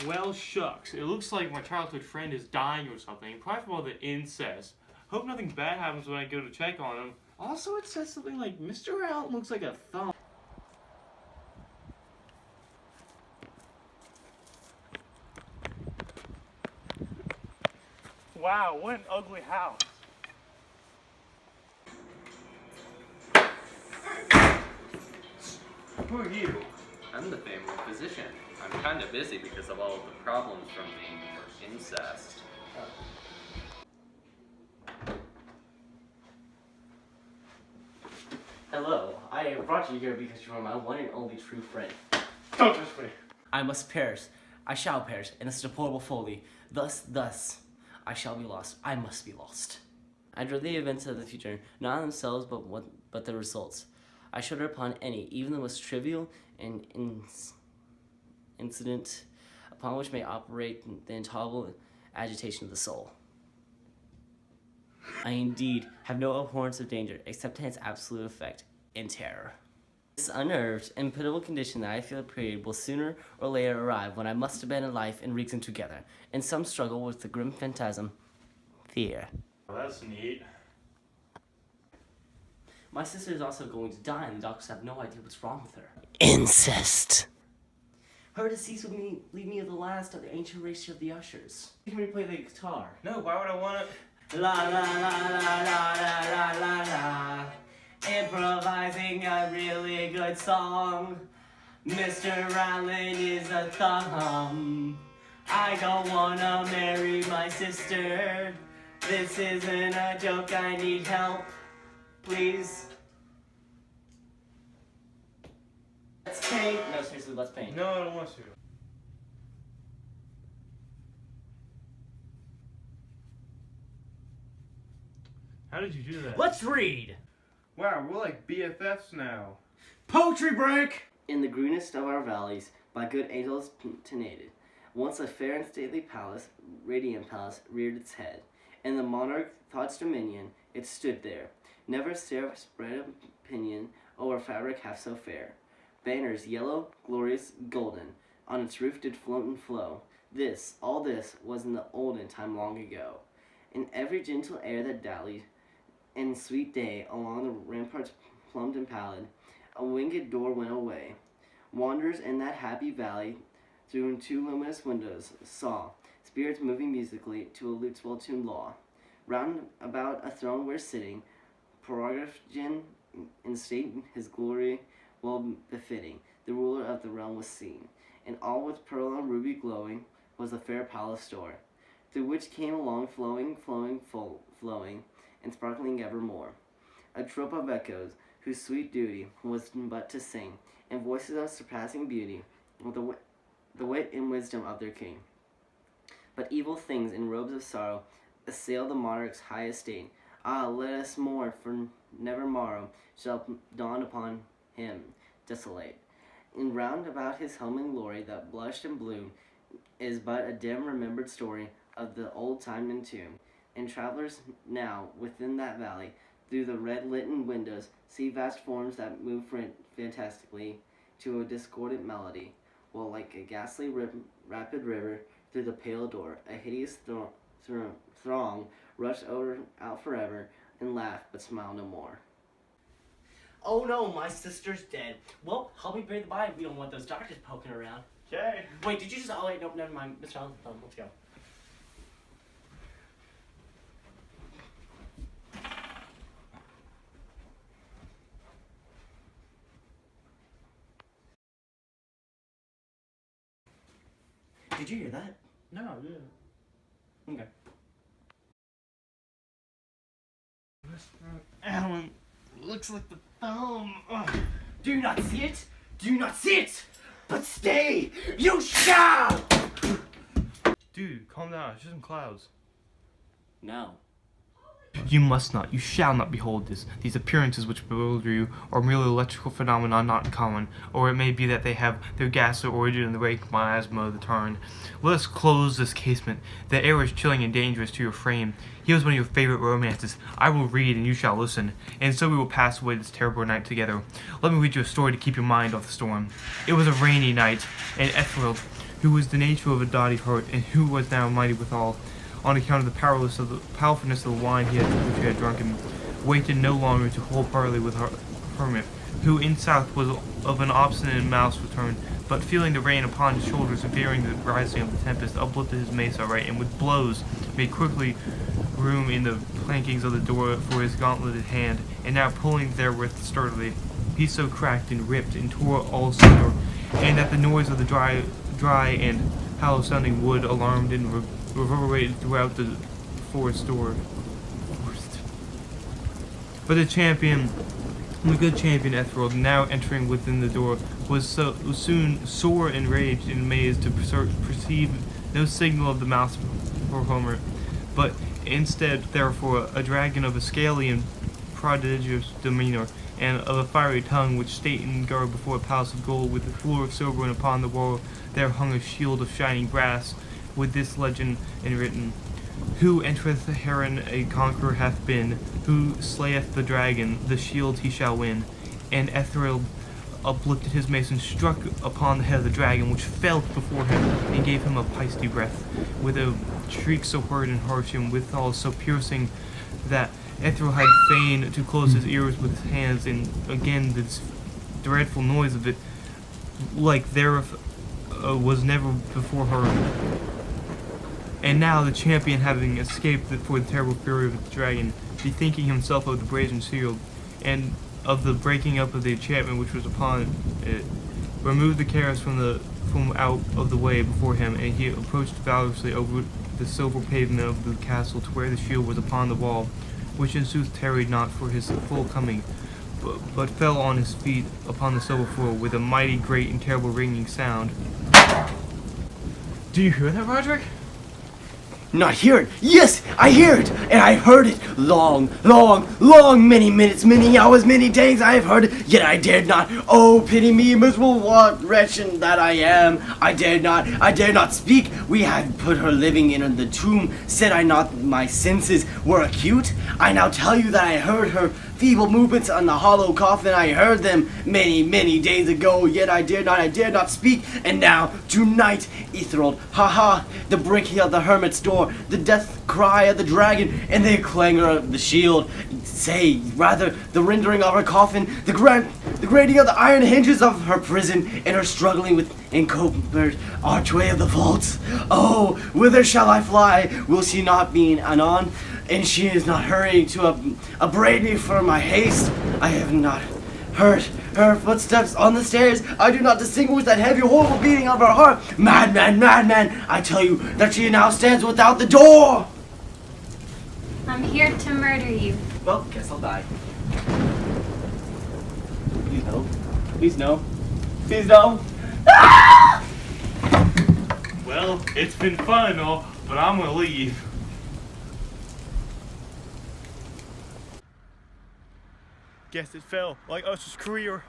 Well, shucks. It looks like my childhood friend is dying or something, probably from all the incest. Hope nothing bad happens when I go to check on him. Also, it says something like, Mr. Out looks like a thumb. Wow, what an ugly house. Who are you? I'm the family physician. I'm kind of busy because of all of the problems from the incest. Hello, I brought you here because you are my one and only true friend. Don't touch me. I must perish. I shall perish in this deplorable folly. Thus, I shall be lost. I must be lost. I dread the events of the future, not themselves, but the results. I shudder upon any, even the most trivial and incident upon which may operate the intolerable agitation of the soul. I indeed have no abhorrence of danger, except in its absolute effect, in terror. This unnerved and pitiable condition that I feel a period will sooner or later arrive when I must abandon life and reason together, in some struggle with the grim phantasm, fear. Well, that's neat. My sister is also going to die, and the doctors have no idea what's wrong with her. Incest. Her decease will leave me the last of the ancient race of the ushers. You can replay the guitar. No, why would I want to? La la la la la la la la. Improvising a really good song. Mr. Allen is a thumb. I don't wanna marry my sister. This isn't a joke, I need help. Please. Let's paint. No, seriously, let's paint. No, I don't want to. How did you do that? Let's read. Wow, we're like BFFs now. Poetry break! In the greenest of our valleys, by good angels tenanted, once a fair and stately palace, radiant palace, reared its head. In the monarch thought's dominion, it stood there. Never seraph spread a pinion over fabric half so fair. Banners yellow, glorious, golden, on its roof did float and flow. This, all this, was in the olden time long ago. In every gentle air that dallied, in sweet day, along the ramparts plumbed and pallid, a winged door went away. Wanderers in that happy valley, through two luminous windows, saw spirits moving musically to a lute's well-tuned law. Round about a throne where sitting, Prorogation in state his glory well befitting, the ruler of the realm was seen, and all with pearl and ruby glowing was the fair palace store, through which came along flowing, and sparkling evermore, a troop of echoes, whose sweet duty was but to sing, and voices of surpassing beauty, with the wit and wisdom of their king. But evil things in robes of sorrow assail the monarch's high estate. Ah, let us mourn, for never morrow shall dawn upon him desolate. And round about his home and glory that blushed and bloomed is but a dim remembered story of the old time and tomb. And travelers now within that valley, through the red-litten windows, see vast forms that move fantastically to a discordant melody, while like a ghastly rapid river through the pale door, a hideous throng rush out forever, and laugh but smile no more. Oh no, my sister's dead. Well, help me bury the body. We don't want those doctors poking around. Okay. Wait, did you just? Oh wait, no, never mind. Mr. Allen's phone. Let's go. Did you hear that? No, yeah. Okay. Mr. Allen looks like the thumb. Ugh. Do you not see it? Do you not see it? But stay! You shall! Dude, calm down. It's just some clouds. No. You must not, you shall not behold this. These appearances which bewilder you are merely electrical phenomena not common, or it may be that they have their ghastly origin in the great miasma of the tarn. Let us close this casement. The air is chilling and dangerous to your frame. Here is one of your favorite romances. I will read and you shall listen, and so we will pass away this terrible night together. Let me read you a story to keep your mind off the storm. It was a rainy night, and Ethereal, who was the nature of a doughty heart, and who was now mighty withal, on account of the powerfulness of the wine which he had drunken, waited no longer to hold parley with her hermit, who in south was of an obstinate mouse return, but feeling the rain upon his shoulders and fearing the rising of the tempest, uplifted his mace outright, and with blows made quickly room in the plankings of the door for his gauntleted hand, and now pulling therewith sturdily, he so cracked and ripped and tore all asunder, and that the noise of the dry and hollow sounding wood alarmed and reverberated throughout the forest door. But the good champion Ethrold, now entering within the door, was soon sore enraged and amazed to perceive no signal of the mouse for Homer, but instead, therefore, a dragon of a scaly and prodigious demeanor, and of a fiery tongue, which sate in guard before a palace of gold with a floor of silver, and upon the wall there hung a shield of shining brass, with this legend enwritten: Who entereth herein a conqueror hath been, who slayeth the dragon, the shield he shall win. And Ethriel uplifted his mace and struck upon the head of the dragon, which fell before him, and gave him a pasty breath, with a shriek so hard and harsh, and withal so piercing, that Ethriel had fain to close his ears with his hands, and again this dreadful noise of it, like there was never before heard. And now the champion, having escaped for the terrible fury of the dragon, bethinking himself of the brazen shield, and of the breaking up of the enchantment which was upon it, removed the carrots from out of the way before him, and he approached valorously over the silver pavement of the castle to where the shield was upon the wall, which in sooth tarried not for his full coming, but fell on his feet upon the silver floor with a mighty great and terrible ringing sound. Do you hear that, Roderick? Not hear it. Yes, I hear it, and I heard it long, many minutes, many hours, many days I have heard it, yet I dared not. Oh, pity me, miserable wretch that I am. I dared not speak. We had put her living in the tomb. Said I not my senses were acute? I now tell you that I heard her feeble movements on the hollow coffin. I heard them many days ago, yet I dared not speak. And now, tonight, Etherold, the breaking of the hermit's door, the death cry of the dragon, and the clangor of the shield, say, rather, the rendering of her coffin, the grating of the iron hinges of her prison, and her struggling with encumbered archway of the vaults. Oh, whither shall I fly? Will she not be anon? And she is not hurrying to upbraid me for my haste. I have not heard her footsteps on the stairs. I do not distinguish that heavy, horrible beating of her heart. Madman, I tell you that she now stands without the door. I'm here to murder you. Well, guess I'll die. Please no. Please no. Please no. Ah! Well, it's been fun and all, but I'm gonna leave. Guess it fell, like Usher's career.